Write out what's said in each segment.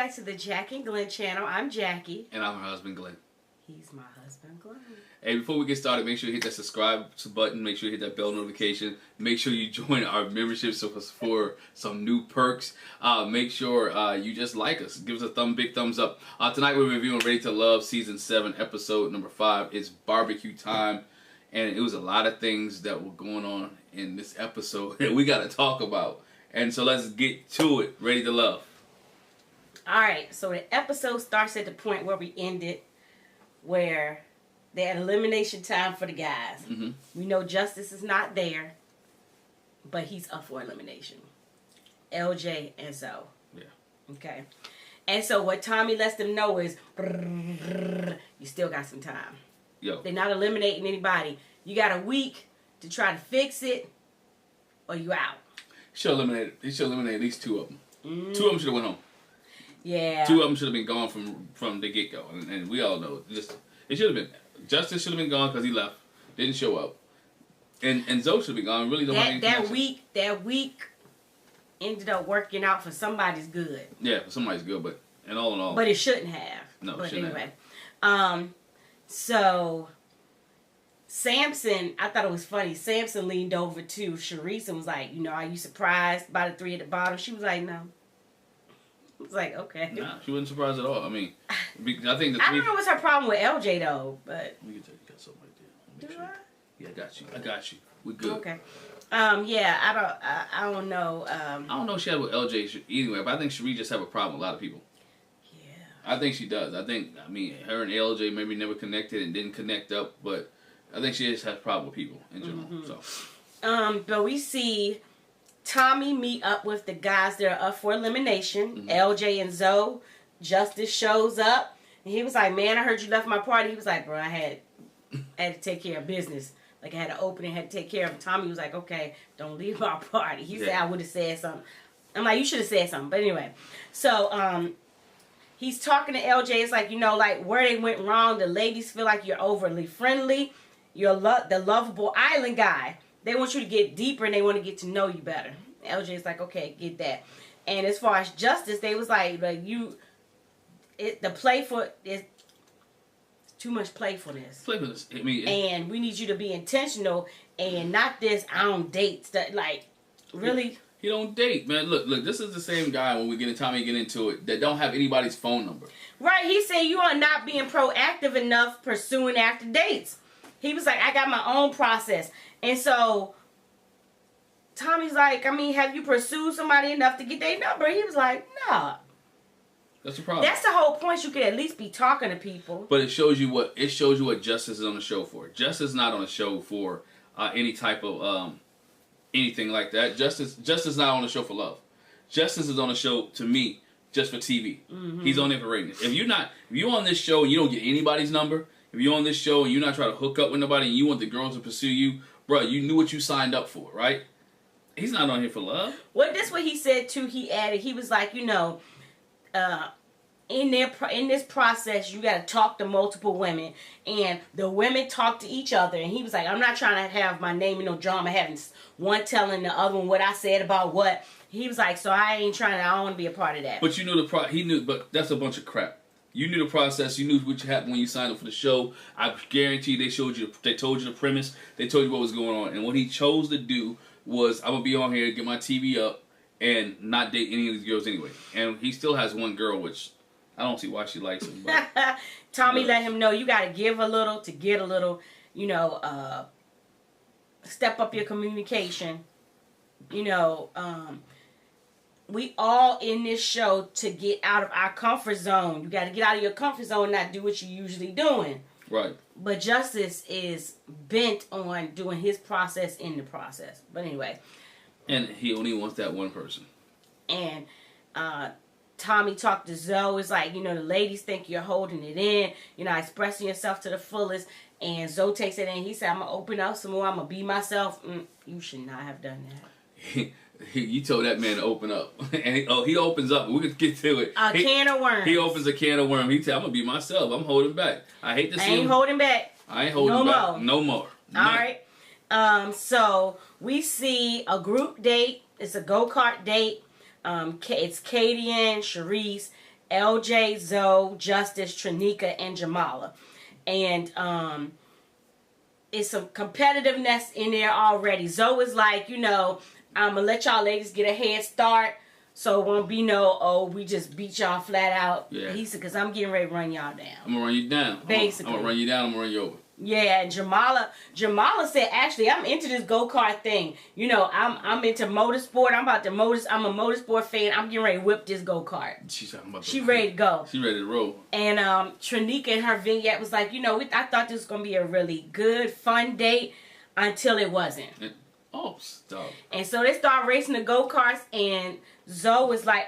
back to the Jac and Glen channel. I'm Jackie. And I'm her husband, Glenn. He's my husband, Glenn. Hey, before we get started, make sure you hit that subscribe button. Make sure you hit that bell notification. Make sure you join our membership for some new perks. Make sure you just like us. Give us a big thumbs up. Tonight we're reviewing Ready to Love Season 7, Episode number 5. It's barbecue time. And it was a lot of things that were going on in this episode that we got to talk about. And so let's get to it. Ready to Love. Alright, so the episode starts at the point where we ended, where they had elimination time for the guys. Mm-hmm. We know Justice is not there, but he's up for elimination. LJ and Zoe. Yeah. Okay. And so what Tommy lets them know is, you still got some time. Yo. They're not eliminating anybody. You got a week to try to fix it, or you out. He should eliminate at least two of them. Two of them should have went home. Yeah. Two of them should have been gone from the get-go. And we all know. It should have been. Justice should have been gone because he left. Didn't show up. And Zoe should have been gone. Really don't want any connection. That week ended up working out for somebody's good. Yeah, for somebody's good, but and all in all. But it shouldn't have. No, but it shouldn't anyway. have. So Samson, I thought it was funny. Samson leaned over to Charisse and was like, are you surprised by the three at the bottom? She was like, no. I was like, okay. Nah, she wasn't surprised at all. I mean, I think I don't know what's her problem with LJ though, but. You got something right there. Do I? Yeah, I got you. We're good. Okay. Yeah, I don't know. I don't know if she had with LJ anyway, but I think Cherie just have a problem with a lot of people. Yeah. I think she does. I mean, her and LJ maybe never connected and didn't connect up, but I think she just has a problem with people in general. Mm-hmm. But we see Tommy meet up with the guys that are up for elimination. Mm-hmm. LJ and Zoe. Justice shows up. And he was like, man, I heard you left my party. He was like, bro, I had to take care of business. Like, I had an opening, had to take care of it. Tommy was like, okay, don't leave our party. He said, I would have said something. I'm like, you should have said something. But anyway. So, he's talking to LJ. It's like, like where they went wrong. The ladies feel like you're overly friendly. You're the lovable island guy. They want you to get deeper and they want to get to know you better. LJ's like, okay, get that. And as far as Justice, they was like the playful is too much playfulness. Playfulness. I mean, and we need you to be intentional and not this I don't date stuff. Like, really? He don't date, man. Look, this is the same guy when we get into it that don't have anybody's phone number. Right, he said you are not being proactive enough pursuing after dates. He was like, I got my own process. And so Tommy's like, have you pursued somebody enough to get their number? He was like, nah. That's the problem. That's the whole point. You could at least be talking to people. But it shows you what Justice is on the show for. Justice is not on the show for any type of anything like that. Justice is not on the show for love. Justice is on the show, to me, just for TV. Mm-hmm. He's on there for ratings. If you're on this show and you don't get anybody's number, if you're on this show and you're not trying to hook up with nobody and you want the girls to pursue you, bro, you knew what you signed up for, right? He's not on here for love. Well, that's what he said too. He added, he was like, in this process, you got to talk to multiple women, and the women talk to each other. And he was like, I'm not trying to have my name in no drama, having one telling the other one what I said about what. He was like, so I don't want to be a part of that. But you knew but that's a bunch of crap. You knew the process. You knew what happened when you signed up for the show. I guarantee they told you the premise. They told you what was going on. And what he chose to do was, I'm going to be on here, get my TV up, and not date any of these girls anyway. And he still has one girl, which I don't see why she likes him. But Tommy let him know you got to give a little to get a little, step up your communication. We all in this show to get out of our comfort zone. You got to get out of your comfort zone and not do what you're usually doing. Right. But Justice is bent on doing his process in the process. But anyway. And he only wants that one person. And Tommy talked to Zoe. It's like, the ladies think you're holding it in. Expressing yourself to the fullest. And Zoe takes it in. He said, I'm going to open up some more. I'm going to be myself. You should not have done that. You told that man to open up. And he opens up. We can get to it. Can of worms. He opens a can of worms. He said, I'm going to be myself. I'm holding back. I hate to see him. I ain't holding back. I ain't holding back. More. No more. No. All right. So we see a group date. It's a go-kart date. It's Katie and Charisse LJ, Zoe, Justice, Trinika, and Jamala. And it's some competitiveness in there already. Zoe is like, I'm going to let y'all ladies get a head start. So it won't be no, oh, we just beat y'all flat out. Yeah. He said, because I'm getting ready to run y'all down. I'm going to run you down. Basically. I'm going to run you down. I'm going to run you over. Yeah, and Jamala said, actually, I'm into this go-kart thing. I'm into motorsport. I'm a motorsport fan. I'm getting ready to whip this go-kart. She ready to go. She ready to roll. And Trinika in her vignette was like, I thought this was going to be a really good, fun date until it wasn't. Stop. And so they start racing the go-karts, and Zoe was like,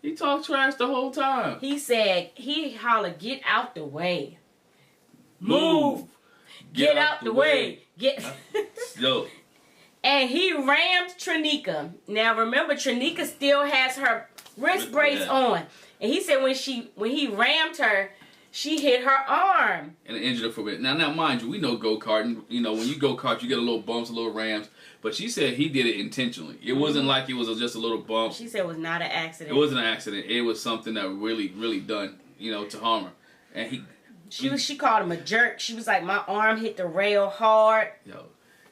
he talked trash the whole time. He said, he hollered, get out the way. Move. Get out the way. Get. Yo. And he rammed Trinika. Now remember, Trinika still has her wrist brace on. And he said when he rammed her, she hit her arm. And it injured her for a bit. Now mind you, we know go-karting. When you go-kart, you get a little bumps, a little rams. But she said he did it intentionally. It wasn't like it was just a little bump. She said it was not an accident. It wasn't an accident. It was something that really, really done, to harm her. And she called him a jerk. She was like, my arm hit the rail hard. Yo,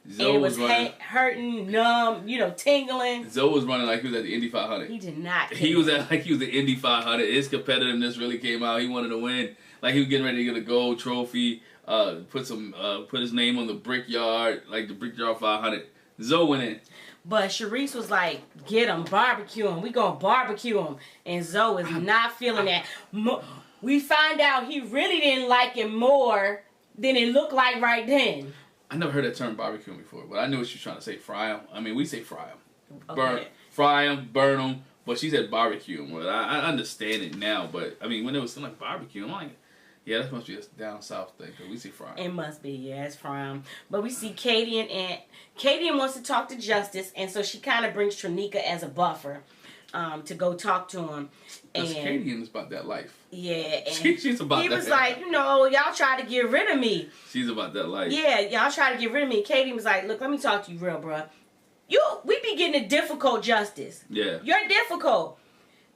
Zoe and it was hurting, numb, tingling. Zoe was running like he was at the Indy 500. He did not. He was like he was the Indy 500. His competitiveness really came out. He wanted to win. Like he was getting ready to get a gold trophy. Put his name on the Brickyard, like the Brickyard 500. Zoe went in. But Charisse was like, get him, barbecue him. We gonna barbecue him. And Zoe is not feeling that. We find out he really didn't like him more than it looked like right then. I never heard that term barbecue before, but I knew what she was trying to say. Fry him. I mean, we say fry him. Okay. Fry him, burn them. But she said barbecue him. Well, I understand it now, but I mean, when it was still like barbecue, I'm like, yeah, that must be a down south thing, because we say fry him. It must be, yeah, it's fry him. But we see Katie and Katie wants to talk to Justice, and so she kind of brings Trinika as a buffer. To go talk to him. Because Katie is about that life. Yeah. And she's about that. He was like, y'all try to get rid of me. She's about that life. Yeah, y'all try to get rid of me. Katie was like, look, let me talk to you real, bro. We be getting a difficult, Justice. Yeah. You're difficult.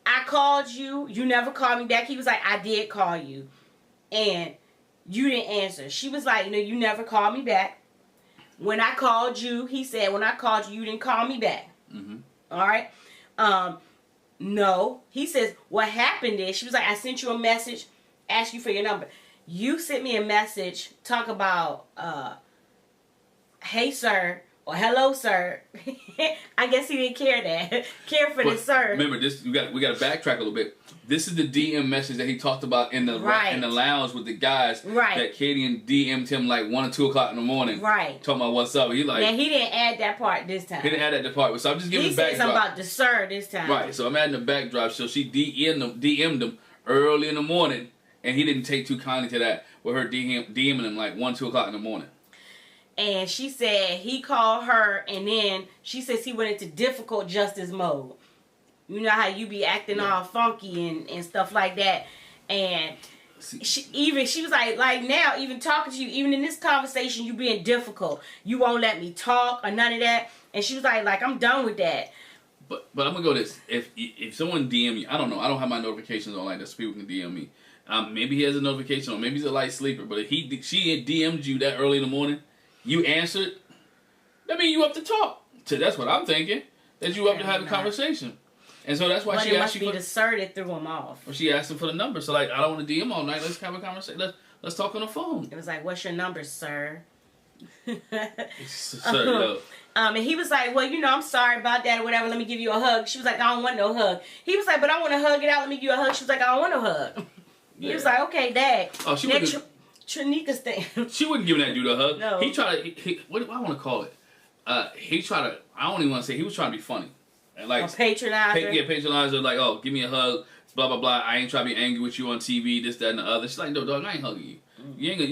I called you. You never called me back. He was like, I did call you. And you didn't answer. She was like, you never called me back. When I called you, he said, when I called you, you didn't call me back. Mm-hmm. All right? No. He says, what happened is, she was like, I sent you a message, asked you for your number. You sent me a message, talk about, hey, sir, or hello, sir. I guess he didn't care for this, sir. Remember, we got to backtrack a little bit. This is the DM message that he talked about in the lounge with the guys. Right. That Katie and DM'd him like 1 or 2 o'clock in the morning. Right. Talking about what's up. He like. Yeah, he didn't add that part this time. He didn't add that part. So I'm just giving the backdrop. He said something about the sir this time. Right. So I'm adding the backdrop. So she DM'd him early in the morning, and he didn't take too kindly to that with her DMing him like 1, 2 o'clock in the morning. And she said he called her, and then she says he went into difficult Justice mode. You know how you be acting all funky and stuff like that. And she was like now, even talking to you, even in this conversation, you being difficult. You won't let me talk or none of that. And she was like I'm done with that. But I'm gonna go this. If someone DM me, I don't know. I don't have my notifications on like that, so people can DM me. Maybe he has a notification on. Maybe he's a light sleeper. But if she had DM'd you that early in the morning, you answered, that means you up to talk. So that's what I'm thinking. That you up to have a conversation. And so that's why she asked you for... But it must be the sir that threw him off. Well, she asked him for the number. So, like, I don't want to DM all night. Let's have a conversation. Let's talk on the phone. It was like, what's your number, sir? Sir, yo. And he was like, well, I'm sorry about that or whatever. Let me give you a hug. She was like, I don't want no hug. He was like, but I want to hug it out. Let me give you a hug. She was like, I don't want no hug. Yeah. He was like, okay, Dad. Oh, she wouldn't... Trinika's thing. She wouldn't give that dude a hug. No. He tried to... What do I want to call it? He tried to... I don't even want to say... He was trying to be funny. Like, patronizer. Patronizer, like, oh, give me a hug, blah, blah, blah. I ain't trying to be angry with you on TV, this, that, and the other. She's like, no, dog, I ain't hugging you.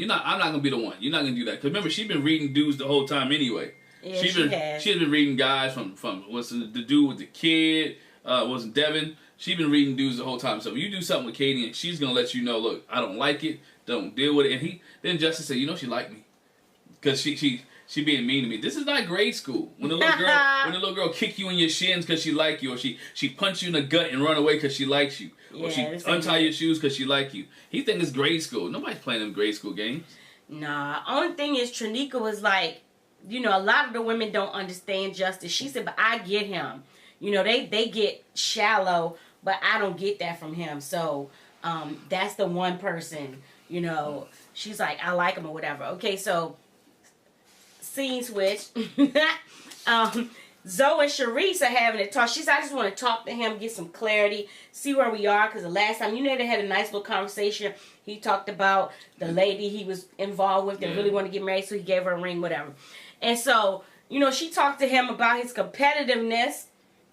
I'm not going to be the one. You're not going to do that. Because remember, she's been reading dudes the whole time anyway. Yeah, she has. She's been reading guys from what's the dude with the kid, wasn't Devin. She's been reading dudes the whole time. So when you do something with Katie, and she's going to let you know, look, I don't like it, don't deal with it. And then Justice said, she liked me. because she being mean to me. This is not grade school. When the little girl kick you in your shins because she like you, or she punch you in the gut and run away because she likes you, or she untie your shoes because she like you. He think it's grade school. Nobody's playing them grade school games. Nah. Only thing is Trinika was like, you know, a lot of the women don't understand justice. She said, but I get him. You know, they get shallow, but I don't get that from him. So that's the one person, you know, she's like, I like him or whatever. Okay, so scene switch. Zoe and Charisse are having a talk. She said, I just want to talk to him, get some clarity, see where we are. Because the last time, you know, they had a nice little conversation. He talked about the lady he was involved with that really wanted to get married, so he gave her a ring, whatever. And so, you know, she talked to him about his competitiveness,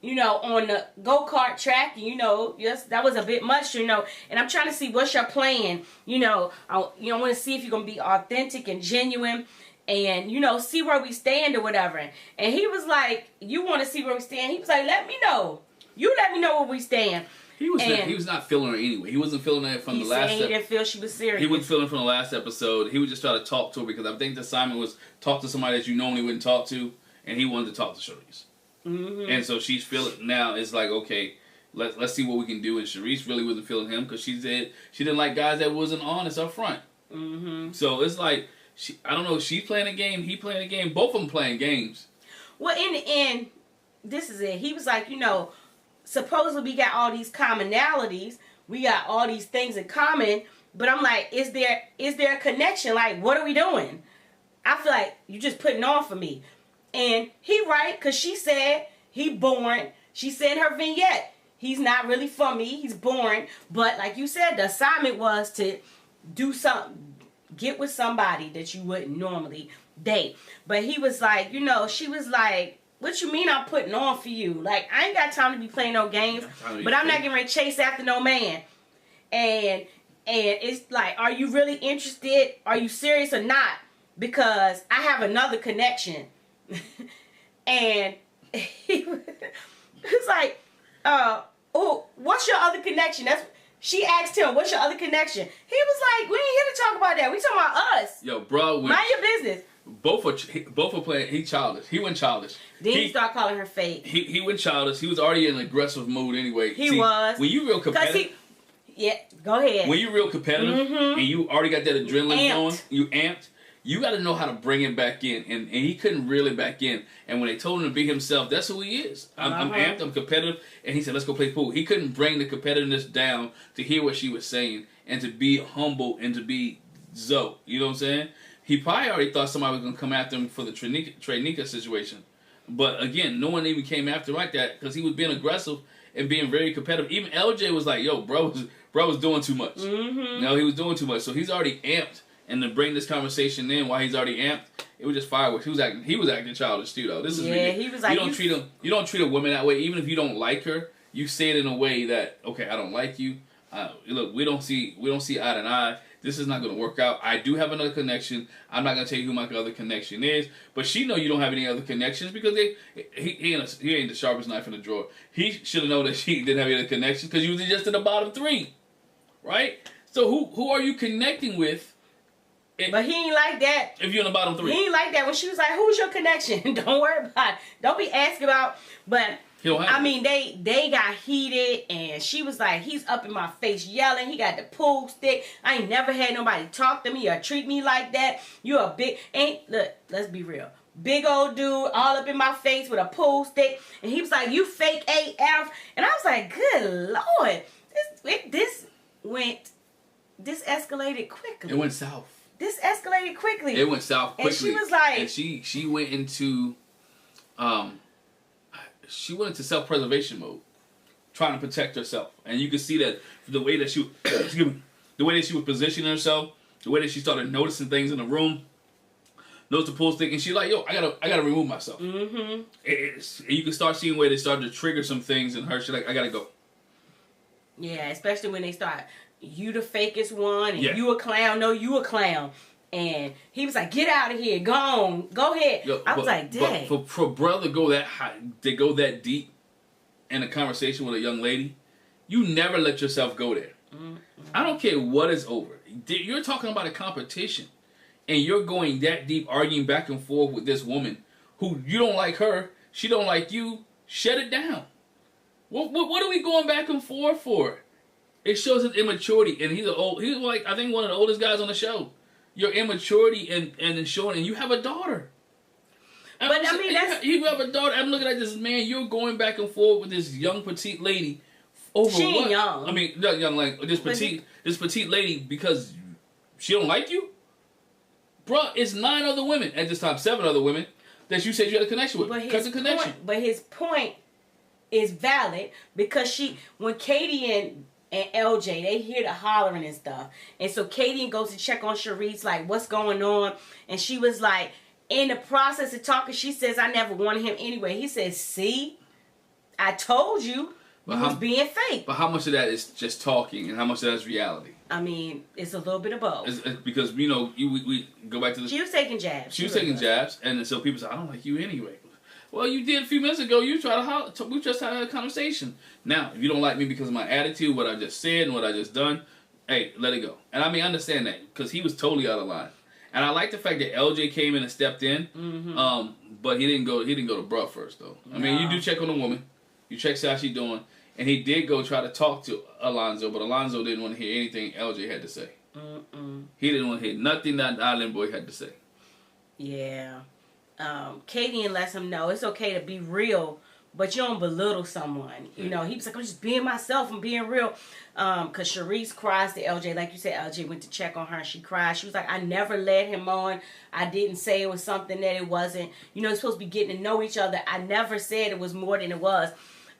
you know, on the go-kart track. And, you know, yes, that was a bit much, you know. And I'm trying to see what's your plan. You know, I want to see if you're going to be authentic and genuine. And, you know, see where we stand or whatever. And he was like, you want to see where we stand? He was like, let me know. You let me know where we stand. He was not feeling her anyway. He wasn't feeling it from the last episode. He didn't feel she was serious. He wasn't feeling it from the last episode. He would just try to talk to her because I think the assignment was talk to somebody that you normally wouldn't talk to. And he wanted to talk to Charisse. Mm-hmm. And so she's feeling now. It's like, okay, let's see what we can do. And Charisse really wasn't feeling him because she said she didn't like guys that wasn't honest up front. Mm-hmm. So it's like, I don't know, she's playing a game, he playing a game, both of them playing games. Well, in the end, this is it. He was like, you know, supposedly we got all these commonalities, we got all these things in common, but I'm like, is there a connection? Like, what are we doing? I feel like you just putting on for me. And he right, because she said he boring. She said in her vignette, he's not really for me, he's boring. But like you said, the assignment was to do something. Get with somebody that you wouldn't normally date. But he was like, you know, she was like, what you mean I'm putting on for you? Like, I ain't got time to be playing no games, but I'm not getting ready to chase after no man. And it's like, are you really interested? Are you serious or not? Because I have another connection. And he was like, oh, what's your other connection? She asked him, what's your other connection? He was like, we ain't here to talk about that. We talking about us. Yo, bro. Mind your business. Both are playing. He childish. He went childish. Then he started calling her fake. He went childish. He was already in an aggressive mood anyway. He was. When you real competitive. Go ahead. When you real competitive and you already got that adrenaline going, you amped. You got to know how to bring him back in. And he couldn't really back in. And when they told him to be himself, that's who he is. I'm amped, I'm competitive. And he said, let's go play pool. He couldn't bring the competitiveness down to hear what she was saying and to be humble and to be Zoe. You know what I'm saying? He probably already thought somebody was going to come after him for the Trinika situation. But again, no one even came after him like that because he was being aggressive and being very competitive. Even LJ was like, yo, bro was doing too much. Mm-hmm. No, he was doing too much. So he's already amped. And to bring this conversation in while he's already amped, it was just fireworks. He was acting childish too, though. This is ridiculous. He was like, you don't treat a woman that way. Even if you don't like her, you say it in a way that, okay, I don't like you. Look, we don't see eye to eye. This is not going to work out. I do have another connection. I'm not going to tell you who my other connection is. But she know you don't have any other connections because he ain't the sharpest knife in the drawer. He should have known that she didn't have any other connections because you was just in the bottom three, right? So who are you connecting with? But he ain't like that. If you're in the bottom three. He ain't like that. When she was like, who's your connection? Don't worry about it. Don't be asking about. But, I mean, they got heated. And she was like, he's up in my face yelling. He got the pool stick. I ain't never had nobody talk to me or treat me like that. You a big, look, let's be real. Big old dude all up in my face with a pool stick. And he was like, you fake AF. And I was like, good Lord. This escalated quickly. It went south. This escalated quickly. It went south quickly. And she was like... And she went into... she went into self-preservation mode. Trying to protect herself. And you could see that the way that she... the way that she was positioning herself. The way that she started noticing things in the room. Noticed the pool stick. And she's like, yo, I gotta remove myself. Mm-hmm. And you can start seeing where they started to trigger some things in her. She's like, I gotta go. Yeah, especially when they start... You the fakest one, and you a clown. No, you a clown. And he was like, "Get out of here, go on, go ahead." I was like, "Dang." But for brother go that high, they go that deep in a conversation with a young lady, you never let yourself go there. Mm-hmm. I don't care what is over. You're talking about a competition. and you're going that deep, arguing back and forth with this woman who you don't like her, she don't like you, shut it down. What are we going back and forth for? It shows his immaturity, and he's like, I think one of the oldest guys on the show. Your immaturity and showing, and you have a daughter. But I mean, you have a daughter. I'm looking at this man. You're going back and forth with this young petite lady over she ain't what? young. I mean, not young, like this petite lady because she don't like you, bruh. It's 9 other women at this time, 7 other women that you said you had a connection with. But his point is valid because when Katie and LJ, they hear the hollering and stuff. And so Katie goes to check on Charisse, like, what's going on? And she was like, in the process of talking, she says, I never wanted him anyway. He says, see, I told you, you was being fake. But how much of that is just talking and how much of that is reality? I mean, it's a little bit of both. It's because, you know, we go back to the... She was taking jabs. She was taking jabs, and so people say, I don't like you anyway. Well, you did a few minutes ago. You tried to holler. We just had a conversation. Now, if you don't like me because of my attitude, what I just said and what I just done, hey, let it go. And I mean, I understand that because he was totally out of line. And I like the fact that LJ came in and stepped in. Mm-hmm. But he didn't go to bruh first though. I mean, you do check on the woman. You check how she doing, and he did go try to talk to Alonzo, but Alonzo didn't want to hear anything LJ had to say. He didn't want to hear nothing that Island Boy had to say. Yeah. Katie lets him know it's okay to be real, but you don't belittle someone. You know, he was like, I'm just being myself. I'm being real. Because Charisse cries to LJ. Like you said, LJ went to check on her and she cried. She was like, I never led him on. I didn't say it was something that it wasn't. You know, it's supposed to be getting to know each other. I never said it was more than it was.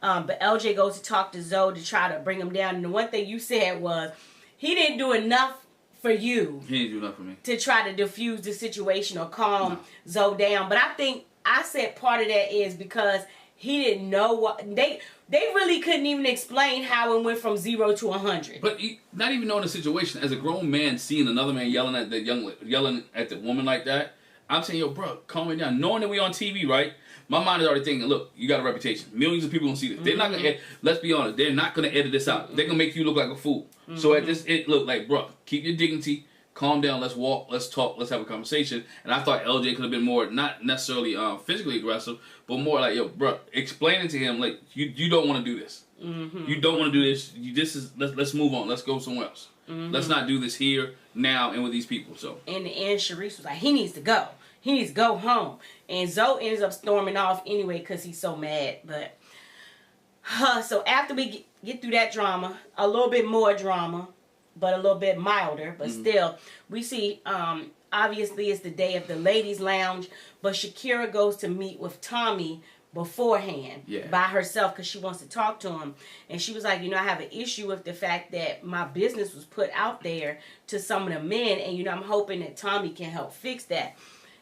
But LJ goes to talk to Zoe to try to bring him down. And the one thing you said was, he didn't do enough for you. He didn't do enough for me. To try to diffuse the situation or calm Zoe down. But I think I said part of that is because he didn't know what... They really couldn't even explain how it went from 0 to 100. But not even knowing the situation, as a grown man seeing another man yelling at the woman like that, I'm saying, yo, bro, calm it down. Knowing that we on TV, right? My mind is already thinking, look, you got a reputation. Millions of people gonna see this. They're not gonna let's be honest, they're not gonna edit this out. They're gonna make you look like a fool. So at this, it looked like, bro, keep your dignity, calm down, let's walk, let's talk, let's have a conversation. And I thought LJ could have been more, not necessarily physically aggressive, but more like, yo, bro, explaining to him, like, you don't want to do this. You don't want to do this. Let's move on. Let's go somewhere else. Let's not do this here, now, and with these people. So in the end, Charisse was like, he needs to go. He needs to go home. And Zoe ends up storming off anyway because he's so mad. But so after we get through that drama, a little bit more drama, but a little bit milder. But still, we see, obviously it's the day of the ladies' lounge. But Shakira goes to meet with Tommy beforehand by herself because she wants to talk to him. And she was like, you know, I have an issue with the fact that my business was put out there to some of the men. And, you know, I'm hoping that Tommy can help fix that.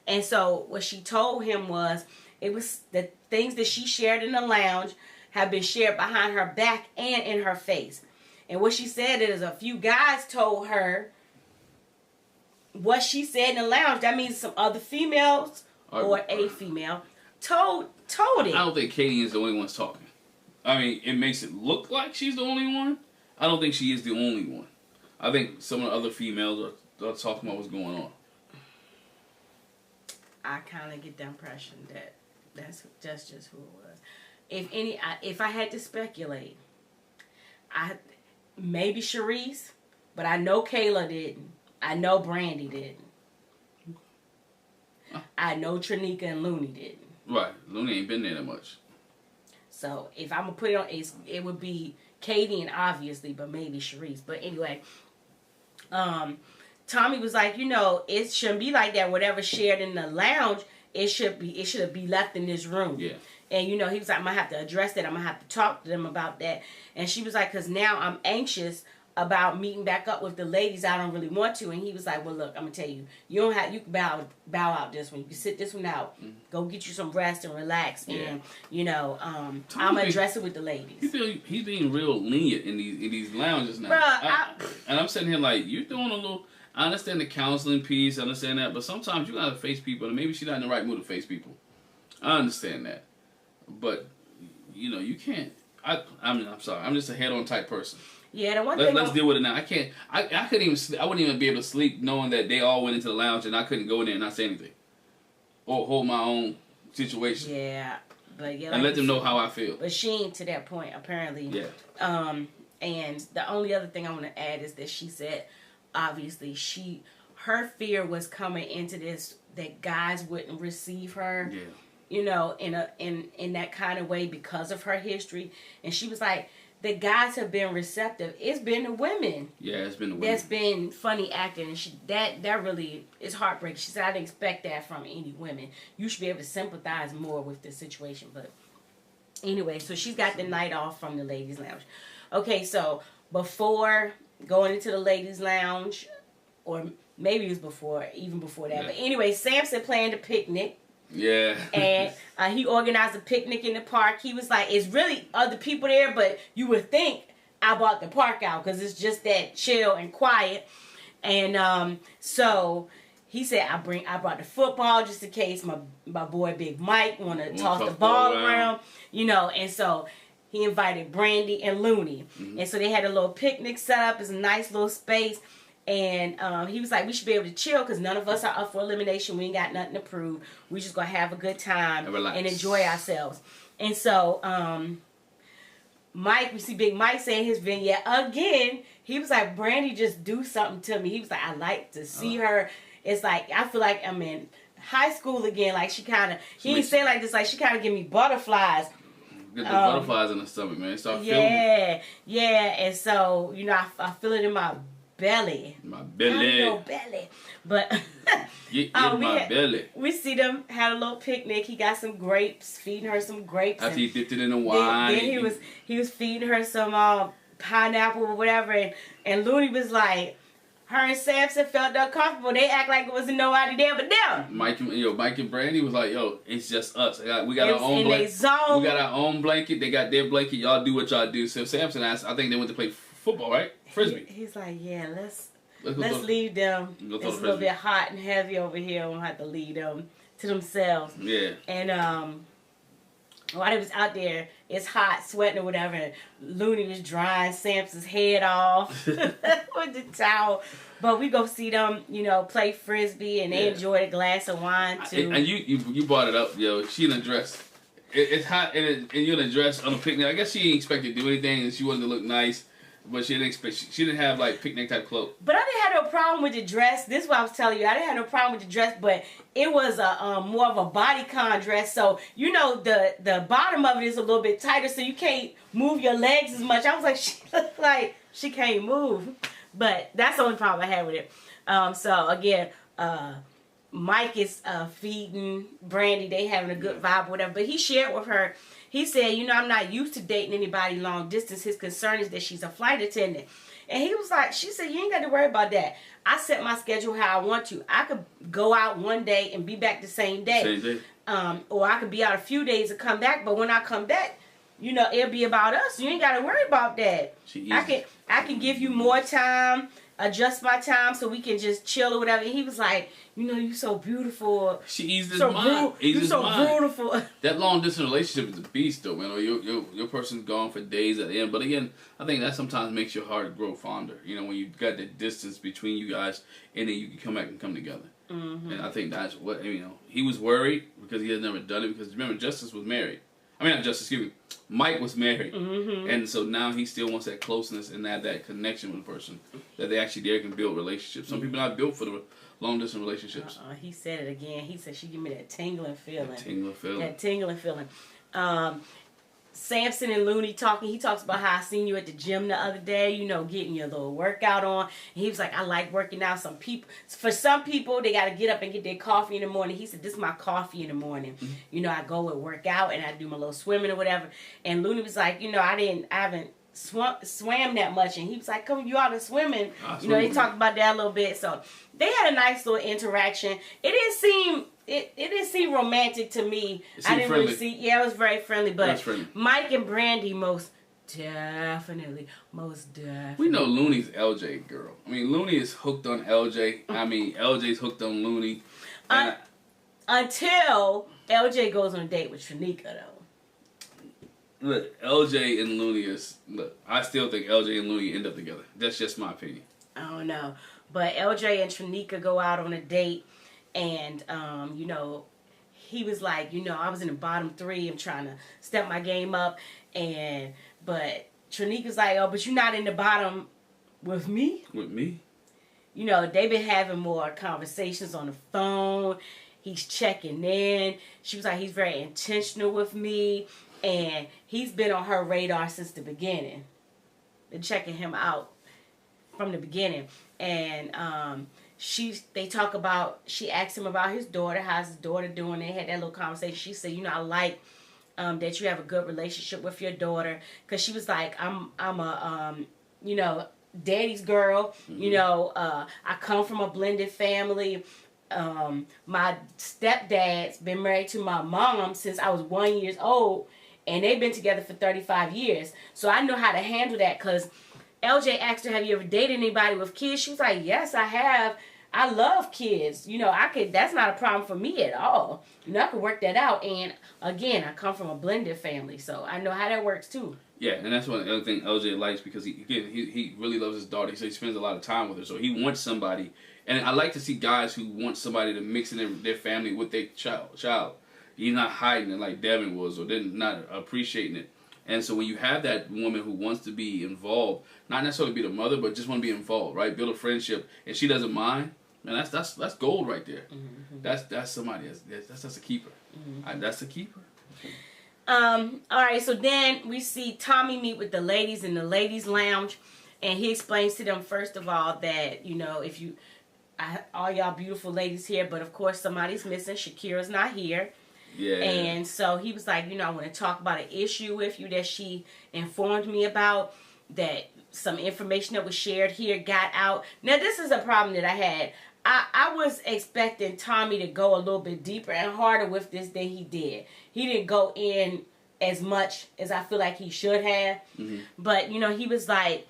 And so what she told him was, it was the things that she shared in the lounge have been shared behind her back and in her face. And what she said is a few guys told her what she said in the lounge. That means some other females or a female told it. I don't think Katie is the only one talking. I mean, it makes it look like she's the only one. I don't think she is the only one. I think some of the other females are talking about what's going on. I kind of get the impression that that's just who it was. If I had to speculate, maybe Charisse, but I know Kayla didn't. I know Brandy didn't. I know Trinika and Looney didn't. Right, Looney ain't been there that much. So if I'm gonna put it on, it would be Katie and obviously, but maybe Charisse. But anyway, Tommy was like, you know, it shouldn't be like that. Whatever shared in the lounge, it should be left in this room. Yeah. And, you know, he was like, I'm going to have to address that. I'm going to have to talk to them about that. And she was like, because now I'm anxious about meeting back up with the ladies. I don't really want to. And he was like, well, look, I'm going to tell you, you can bow out this one. You can sit this one out. Go get you some rest and relax. Yeah. And, you know, I'm going to address it with the ladies. He's being real lenient in these lounges now. Bruh, and I'm sitting here like, you're doing a little... I understand the counseling piece, I understand that, but sometimes you gotta face people, and maybe she's not in the right mood to face people. I understand that. But, you know, you can't... I'm sorry, I'm just a head-on type person. Yeah, the one thing. Let's deal with it now. I can't. I couldn't even. I wouldn't even be able to sleep knowing that they all went into the lounge and I couldn't go in there and not say anything, or hold my own situation. Yeah, but yeah, and let them know how I feel. But she ain't to that point apparently. Yeah. And the only other thing I want to add is that she said, obviously, her fear was coming into this that guys wouldn't receive her. Yeah. You know, in that kind of way because of her history, and she was like, the guys have been receptive. It's been the women. Yeah, it's been the women. That's been funny acting, and that really is heartbreaking. She said, I didn't expect that from any women. You should be able to sympathize more with the situation. But anyway, so she's got the night off from the ladies' lounge. Okay, so before going into the ladies' lounge, or maybe it was even before that. Yeah. But anyway, Samson planned a picnic. Yeah. And he organized a picnic in the park. He was like, it's really other people there, but you would think I bought the park out because it's just that chill and quiet. And so he said, I brought the football just in case my boy Big Mike want to toss the ball around. You know, and so he invited Brandy and Looney. Mm-hmm. And so they had a little picnic set up. It's a nice little space. And he was like, we should be able to chill because none of us are up for elimination. We ain't got nothing to prove. We just going to have a good time and enjoy ourselves. And so we see Big Mike saying his vignette again. He was like, Brandy just do something to me. He was like, I like to see her. It's like, I feel like I'm in high school again. Like she kind of, he didn't say like this, like she kind of give me butterflies. Get the butterflies in the stomach, man. Start feeling it. Yeah. And so, you know, I feel it in my belly. My belly. No belly. But my belly. We see them had a little picnic. He got some grapes, feeding her some grapes. After he dipped it in the wine. Then he was feeding her some pineapple or whatever, and Looney was like, her and Samson felt uncomfortable. They act like it wasn't nobody there but them. Mike and Brandy was like, yo, it's just us. We got our own blanket. We got our own blanket. They got their blanket. Y'all do what y'all do. So Samson asked, I think they went to play football, right? Frisbee. He's like, yeah, let's leave them. It's a little bit hot and heavy over here. We'll have to leave them to themselves. Yeah. And while they was out there, it's hot, sweating or whatever. And Looney was drying Samson's head off with the towel. But we go see them, you know, play frisbee, and they enjoy a glass of wine too. And you brought it up, yo. She in a dress. It's hot, and you're in a dress on a picnic. I guess she didn't expect to do anything, and she wanted to look nice. But she didn't have like picnic type clothes. But I didn't have no problem with the dress. This is what I was telling you. I didn't have no problem with the dress, but it was a more of a bodycon dress. So you know the bottom of it is a little bit tighter, so you can't move your legs as much. I was like, she looked like she can't move. But that's the only problem I had with it. So again, Mike is feeding Brandy. They having a good vibe or whatever. But he shared with her. He said, you know, I'm not used to dating anybody long distance. His concern is that she's a flight attendant. And he was like, she said, you ain't got to worry about that. I set my schedule how I want to. I could go out one day and be back the same day. Same day. Or I could be out a few days and come back. But when I come back, you know, it'll be about us. You ain't got to worry about that. I can give you more time, adjust my time so we can just chill or whatever. And he was like, you know, you so beautiful. She eased his mind. You so beautiful. That long distance relationship is a beast, though, man. Your person's gone for days at the end. But again, I think that sometimes makes your heart grow fonder. You know, when you got the distance between you guys, and then you can come back and come together. Mm-hmm. And I think that's what, you know, he was worried because he had never done it. Because remember, Justice was married. I mean, not Justice, excuse me. Mike was married. Mm-hmm. And so now he still wants that closeness and that connection with a person that they actually there can build relationships. Some people are not built for the long distance relationships. He said it again. He said she give me that tingling feeling. That tingling feeling. Samson and Looney talking. He talks about how I seen you at the gym the other day, you know, getting your little workout on. And he was like, I like working out. For some people, they got to get up and get their coffee in the morning. He said, this is my coffee in the morning. Mm-hmm. You know, I go and work out and I do my little swimming or whatever. And Looney was like, you know, I haven't swam that much. And he was like, come, you out and swimming. You know, they talked about that a little bit. So they had a nice little interaction. It didn't seem romantic to me. I didn't really see. Yeah, it was very friendly. But Mike and Brandy most definitely. We know Looney's LJ girl. I mean, Looney is hooked on LJ. I mean, LJ's hooked on Looney. Until LJ goes on a date with Trinika, though. Look, LJ and Looney is... Look, I still think LJ and Looney end up together. That's just my opinion. I don't know. But LJ and Trinika go out on a date. And, you know, he was like, you know, I was in the bottom 3. I'm trying to step my game up. But Trinika's like, oh, but you're not in the bottom with me? With me? You know, they've been having more conversations on the phone. He's checking in. She was like, he's very intentional with me. And he's been on her radar since the beginning. Been checking him out from the beginning. And they talk about, she asked him about his daughter. How's his daughter doing? They had that little conversation. She said, you know, I like that you have a good relationship with your daughter. Because she was like, I'm a, you know, daddy's girl. Mm-hmm. You know, I come from a blended family. My stepdad's been married to my mom since I was 1 year old. And they've been together for 35 years. So I know how to handle that. Because LJ asked her, have you ever dated anybody with kids? She was like, yes, I have. I love kids. You know, that's not a problem for me at all. You know, I could work that out. And again, I come from a blended family. So I know how that works too. Yeah, and that's one other thing LJ likes, because he really loves his daughter. He says he spends a lot of time with her. So he wants somebody. And I like to see guys who want somebody to mix in their family with their child. He's not hiding it like Devin was, or not appreciating it. And so when you have that woman who wants to be involved, not necessarily be the mother, but just want to be involved, right? Build a friendship, and she doesn't mind, man, that's gold right there. Mm-hmm. That's somebody that's a keeper. Mm-hmm. That's a keeper. All right, so then we see Tommy meet with the ladies in the ladies' lounge, and he explains to them, first of all, that, you know, all y'all beautiful ladies here, but of course somebody's missing. Shakira's not here. Yeah. And so he was like, you know, I want to talk about an issue with you that she informed me about, that some information that was shared here got out. Now, this is a problem that I had. I was expecting Tommy to go a little bit deeper and harder with this than he did. He didn't go in as much as I feel like he should have. Mm-hmm. But, you know, he was like,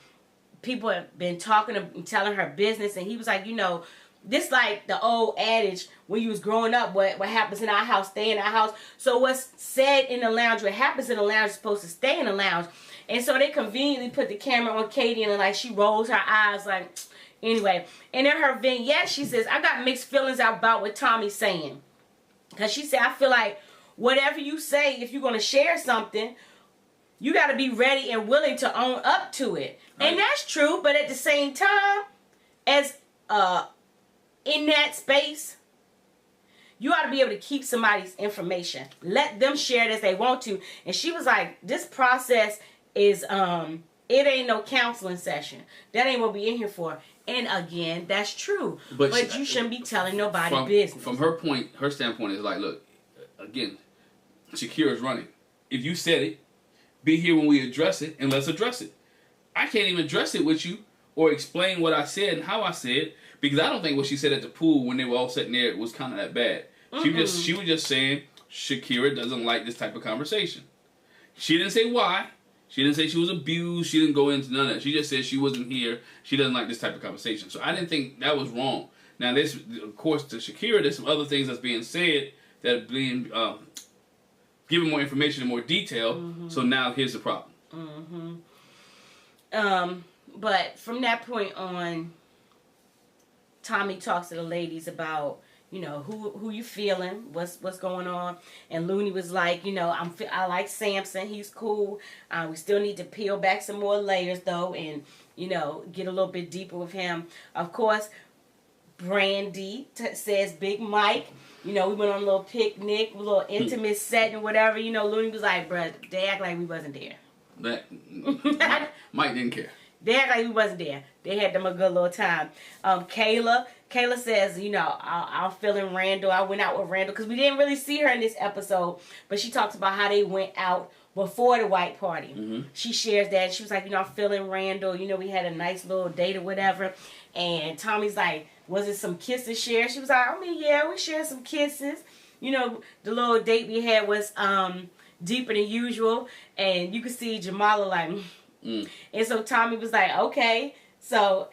people have been talking and telling her business, and he was like, you know, this like the old adage when you was growing up, what happens in our house, stay in our house. So what's said in the lounge, what happens in the lounge is supposed to stay in the lounge. And so they conveniently put the camera on Katie, and like she rolls her eyes like, anyway. And in her vignette, she says, I got mixed feelings about what Tommy's saying. Because she said, I feel like whatever you say, if you're going to share something, you got to be ready and willing to own up to it. Right. And that's true, but at the same time, as in that space, you ought to be able to keep somebody's information. Let them share it as they want to. And she was like, this process is, it ain't no counseling session. That ain't what we in here for. And again, that's true. But you shouldn't be telling nobody business. From her standpoint is like, look, again, Shakira's running. If you said it, be here when we address it, and let's address it. I can't even address it with you or explain what I said and how I said it, because I don't think what she said at the pool when they were all sitting there was kind of that bad. Mm-mm. She was just saying Shakira doesn't like this type of conversation. She didn't say why. She didn't say she was abused. She didn't go into none of that. She just said she wasn't here. She doesn't like this type of conversation. So I didn't think that was wrong. Now, this, of course, to Shakira, there's some other things that's being said that are being given more information and more detail. Mm-hmm. So now here's the problem. Mm-hmm. But from that point on, Tommy talks to the ladies about, you know, who you feeling, what's going on, and Looney was like, you know, I like Samson, he's cool. We still need to peel back some more layers though, and you know, get a little bit deeper with him. Of course, Brandy says Big Mike. You know, we went on a little picnic, a little intimate setting, whatever. You know, Looney was like, bruh, they act like we wasn't there. Mike didn't care. They act like we wasn't there. They had them a good little time. Kayla says, you know, I'm feeling Randall. I went out with Randall because we didn't really see her in this episode, but she talks about how they went out before the white party. Mm-hmm. She shares that. She was like, you know, I'm feeling Randall. You know, we had a nice little date or whatever. And Tommy's like, was it some kisses shared? She was like, I mean, yeah, we shared some kisses. You know, the little date we had was deeper than usual. And you could see Jamala like, And so Tommy was like, okay. So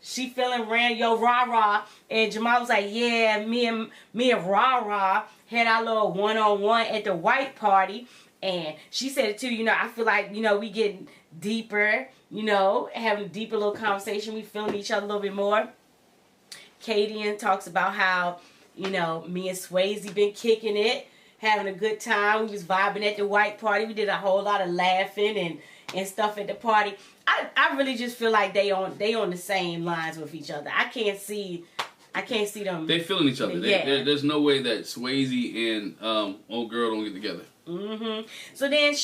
she feeling Randall, rah-rah. And Jamal was like, yeah, me and rah-rah had our little one-on-one at the white party. And she said it too, you know, I feel like, you know, we getting deeper, you know, having a deeper little conversation. We feeling each other a little bit more. Kadian talks about how, you know, me and Swayze been kicking it, having a good time. We was vibing at the white party. We did a whole lot of laughing and stuff at the party. I really just feel like they on the same lines with each other. I can't see them. They feeling each other. Yeah. There's no way that Swayze and old girl don't get together. So then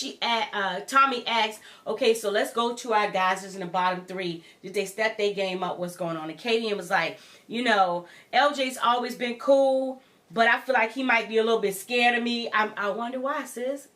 Tommy asks, okay, so let's go to our guys who's in the bottom three. Did they step their game up? What's going on? And Kadian was like, you know, LJ's always been cool, but I feel like he might be a little bit scared of me. I wonder why, sis.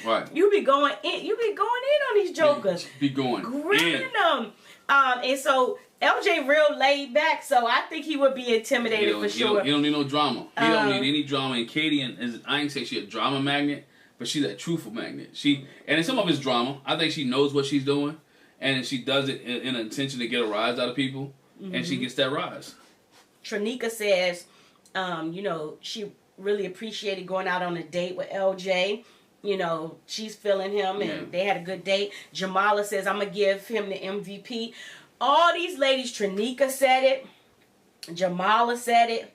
Right. You be going in on these jokers. Be going grilling them. And so LJ real laid back, so I think he would be intimidated for sure. He don't need no drama. He don't need any drama. And Kadian I ain't say she a drama magnet, but she's a truthful magnet. And in some of his drama, I think she knows what she's doing, and she does it in an intention to get a rise out of people, and she gets that rise. Trinika says, you know, she really appreciated going out on a date with LJ. You know, she's feeling him, and they had a good date. Jamala says, I'm going to give him the MVP. All these ladies, Trinika said it. Jamala said it.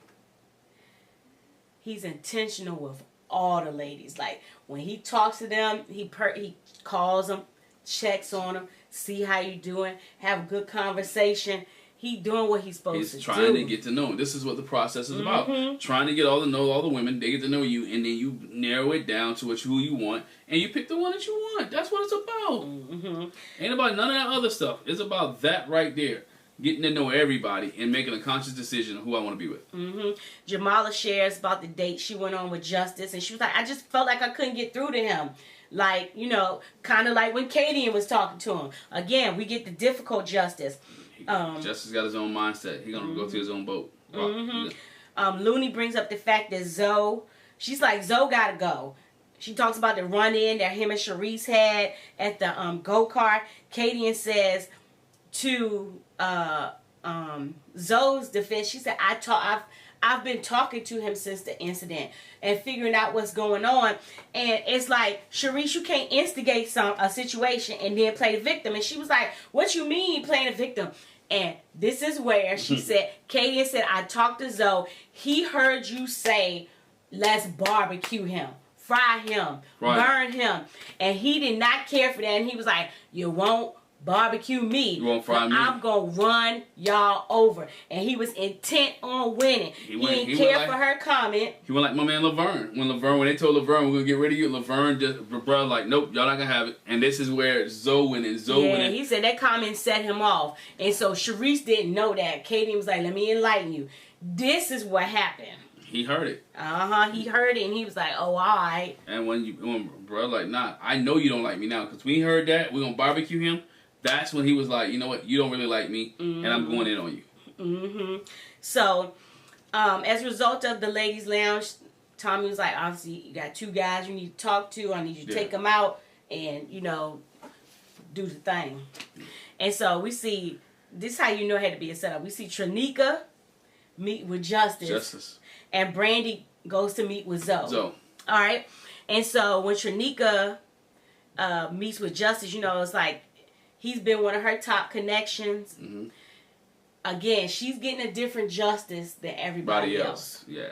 He's intentional with all the ladies. Like, when he talks to them, he calls them, checks on them, see how you doing, have a good conversation. He doing what he's supposed to do. He's trying to get to know him. This is what the process is about. Trying to know all the women. They get to know you, and then you narrow it down to who you want, and you pick the one that you want. That's what it's about. Ain't about none of that other stuff. It's about that right there. Getting to know everybody and making a conscious decision of who I want to be with. Jamala shares about the date she went on with Justice, and she was like, I just felt like I couldn't get through to him. Like, you know, kind of like when Kadian was talking to him. Again, we get the difficult Justice. Justice got his own mindset. He's going to go to his own boat. Looney brings up the fact that Zoe, she's like, Zoe got to go. She talks about the run-in that him and Charisse had at the go-kart. Kadian says to Zoe's defense, she said, I've been talking to him since the incident and figuring out what's going on. And it's like, Charisse, you can't instigate a situation and then play the victim. And she was like, what you mean playing a victim? And this is where she said, Kadian said, I talked to Zoe. He heard you say, let's barbecue him, fry him, burn him. And he did not care for that. And he was like, you won't barbecue me. You won't fry me. I'm going to run y'all over. And he was intent on winning. He didn't care for her comment. He went like my man Laverne. When they told Laverne, we're going to get rid of you, Laverne just, bro, like, nope, y'all not going to have it. And this is where Zoe went in. Yeah, he said that comment set him off. And so Charisse didn't know that. Katie was like, let me enlighten you. This is what happened. He heard it. He heard it, and he was like, oh, all right. And when bro, like, nah, I know you don't like me now, because we heard that, we're going to barbecue him. That's when he was like, you know what, you don't really like me, and I'm going in on you. So, as a result of the ladies' lounge, Tommy was like, obviously, you got two guys you need to talk to. I need you to take them out and, you know, do the thing. And so we see, this is how you know it had to be a setup. We see Trinika meet with Justice. And Brandy goes to meet with Zoe. All right? And so when Trinika meets with Justice, you know, it's like, he's been one of her top connections. Again, she's getting a different Justice than everybody else. Yeah.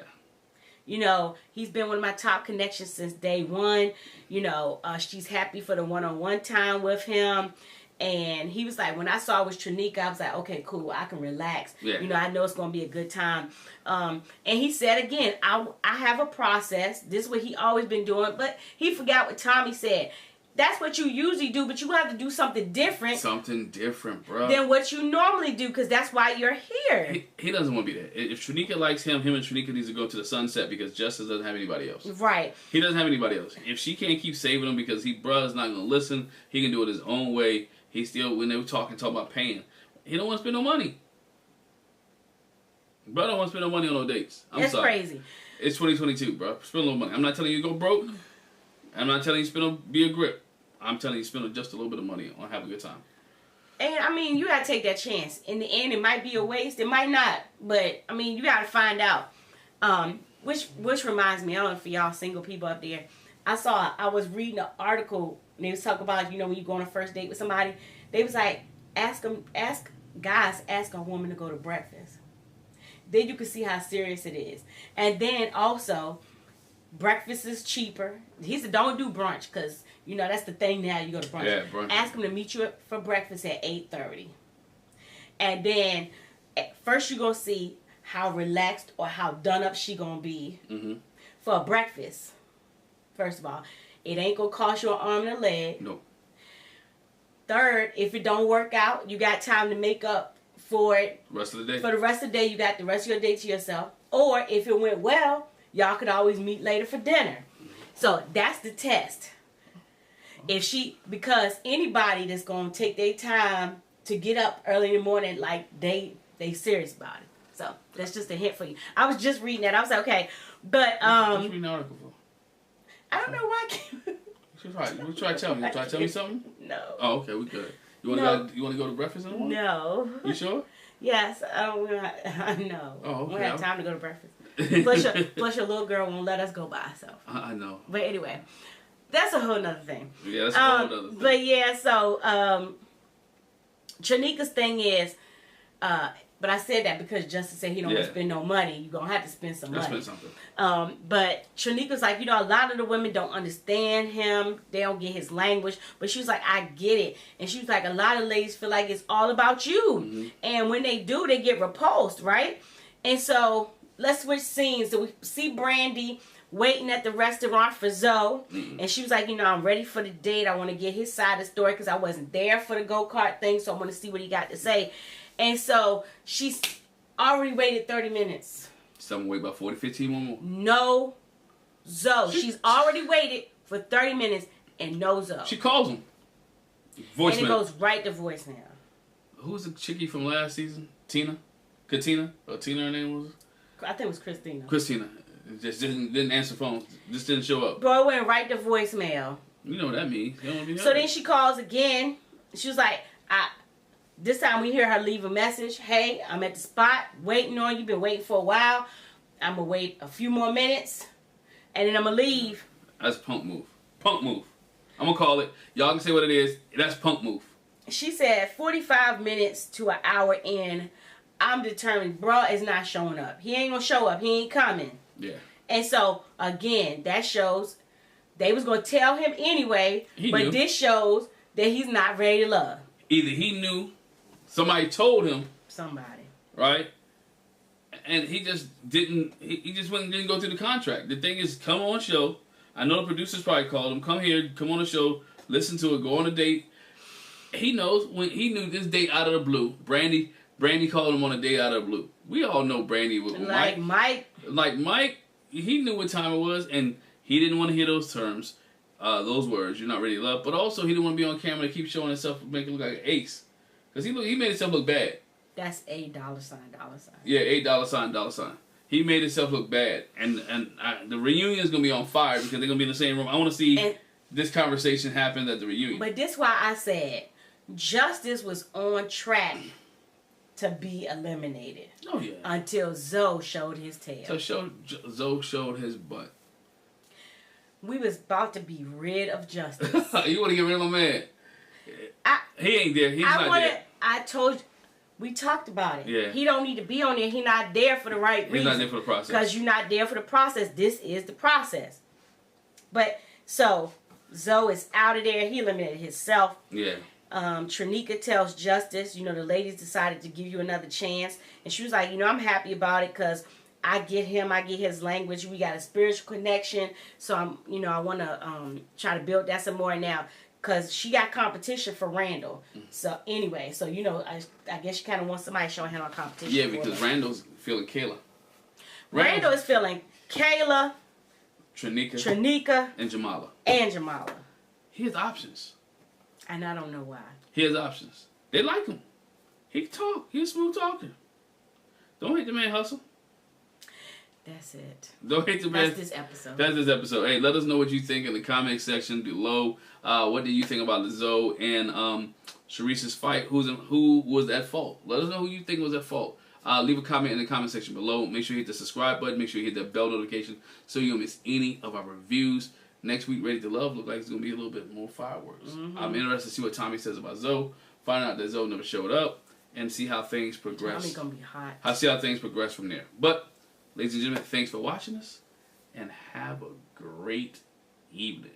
You know, he's been one of my top connections since day one. You know, she's happy for the one-on-one time with him. And he was like, when I saw it was Trinika, I was like, okay, cool, I can relax. Yeah. You know, I know it's going to be a good time. And he said again, I have a process. This is what he always been doing. But he forgot what Tommy said. That's what you usually do, but you have to do something different. Something different, bro. Than what you normally do, because that's why you're here. He doesn't want to be there. If Trinika likes him and Trinika needs to go to the sunset because Justice doesn't have anybody else. Right. He doesn't have anybody else. If she can't keep saving him because bruh's not going to listen, he can do it his own way. He still, when they were talking about paying, he don't want to spend no money. Bro don't want to spend no money on no dates. That's crazy. It's 2022, bro. Spend a little money. I'm not telling you to go broke. I'm not telling you be a grip. I'm telling you, spend just a little bit of money on have a good time. And, I mean, you got to take that chance. In the end, it might be a waste. It might not. But, I mean, you got to find out. Which reminds me, I don't know for y'all single people up there, I was reading an article and they was talking about, when you go on a first date with somebody, they was like, ask a woman to go to breakfast. Then you can see how serious it is. And then also, breakfast is cheaper. He said, don't do brunch because, that's the thing now. You go to brunch. Yeah, brunch. Ask him to meet you for breakfast at 8:30. And then, at first you're going to see how relaxed or how done up she going to be for breakfast. First of all, it ain't going to cost you an arm and a leg. No. Third, if it don't work out, you got time to make up for it. Rest of the day. For the rest of the day, you got the rest of your day to yourself. Or if it went well, y'all could always meet later for dinner. So that's the test. Because anybody that's going to take their time to get up early in the morning, like they serious about it. So that's just a hint for you. I was just reading that. I was like, okay, but What you reading the article for? I don't know why. You try to tell me. You try to tell me something? No. Oh, okay, we good. You want to go to breakfast in the morning? No. You sure? Yes. I know. Oh, okay. We don't have time to go to breakfast. plus your little girl won't let us go by herself. I know. But anyway, that's a whole nother thing. Yeah, that's a whole other thing. But yeah, so Trinika's thing is, but I said that because Justin said he don't want to spend no money. You're going to have to spend some money. Spend something. But Trinika's like, a lot of the women don't understand him. They don't get his language. But she was like, I get it. And she was like, a lot of ladies feel like it's all about you. Mm-hmm. And when they do, they get repulsed, right? And so let's switch scenes. So we see Brandy waiting at the restaurant for Zoe. Mm-hmm. And she was like, I'm ready for the date. I want to get his side of the story because I wasn't there for the go-kart thing. So I want to see what he got to say. And so she's already waited 30 minutes. Someone wait about 40, 15 more. No Zoe. She's already waited for 30 minutes and no Zoe. She calls him. Voicemail. And it goes right to voicemail. Who's the chickie from last season? Tina? Katina? Or Tina her name was? I think it was Christina. Christina. Just didn't answer phone. Just didn't show up. Bro, it went right to voicemail. You know what that means. So then she calls again. She was like, this time we hear her leave a message. Hey, I'm at the spot waiting on you. Been waiting for a while. I'm going to wait a few more minutes. And then I'm going to leave. That's a punk move. Punk move. I'm going to call it. Y'all can say what it is. That's punk move. She said 45 minutes to an hour in. I'm determined. Bro is not showing up. He ain't going to show up. He ain't coming. Yeah. And so, again, that shows they was going to tell him anyway. He but knew. This shows that he's not ready to love. Either he knew. Somebody told him. Somebody. Right? And he just didn't, he just didn't go through the contract. The thing is, come on show. I know the producers probably called him. Come here, come on the show, listen to it, go on a date. He knows, when he knew this date out of the blue. Brandy called him on a date out of the blue. We all know Brandy with Mike. Like Mike, he knew what time it was, and he didn't want to hear those terms, those words, you're not ready to love. But also, he didn't want to be on camera to keep showing himself, making him look like an ace. Because he made himself look bad. That's $$. Yeah, $$. He made himself look bad. And the reunion is going to be on fire because they're going to be in the same room. I want to see this conversation happen at the reunion. But this is why I said Justice was on track to be eliminated. Oh, yeah. Until Zoe showed his tail. So Zoe showed his butt. We was about to be rid of Justice. You want to get rid of my man? He ain't there. He's not there. I told you. We talked about it. Yeah. He don't need to be on there. He not there for the right reason. He's not there for the process. Because you're not there for the process. This is the process. But, so, Zoe is out of there. He eliminated himself. Yeah. Trinika tells Justice, the ladies decided to give you another chance. And she was like, I'm happy about it because I get him. I get his language. We got a spiritual connection. So, I want to try to build that some more now. Because she got competition for Randall. So, anyway. So, I guess she kind of wants somebody showing him on competition. Yeah, because Randall's feeling Kayla. Randall is feeling Kayla. Trinika. And Jamala. He has options. And I don't know why. He has options. They like him. He can talk. He's a smooth talker. Don't hate the man hustle. That's it. Don't hate the man. That's this episode. That's this episode. Hey, let us know what you think in the comment section below. What do you think about the Zoe and Charisse's fight? Who was at fault? Let us know who you think was at fault. Leave a comment in the comment section below. Make sure you hit the subscribe button. Make sure you hit that bell notification so you don't miss any of our reviews. next week, Ready to Love, look like it's going to be a little bit more fireworks. Mm-hmm. I'm interested to see what Tommy says about Zoe. Find out that Zoe never showed up. And see how things progress. Tommy's going to be hot. I'll see how things progress from there. But, ladies and gentlemen, thanks for watching us. And have a great evening.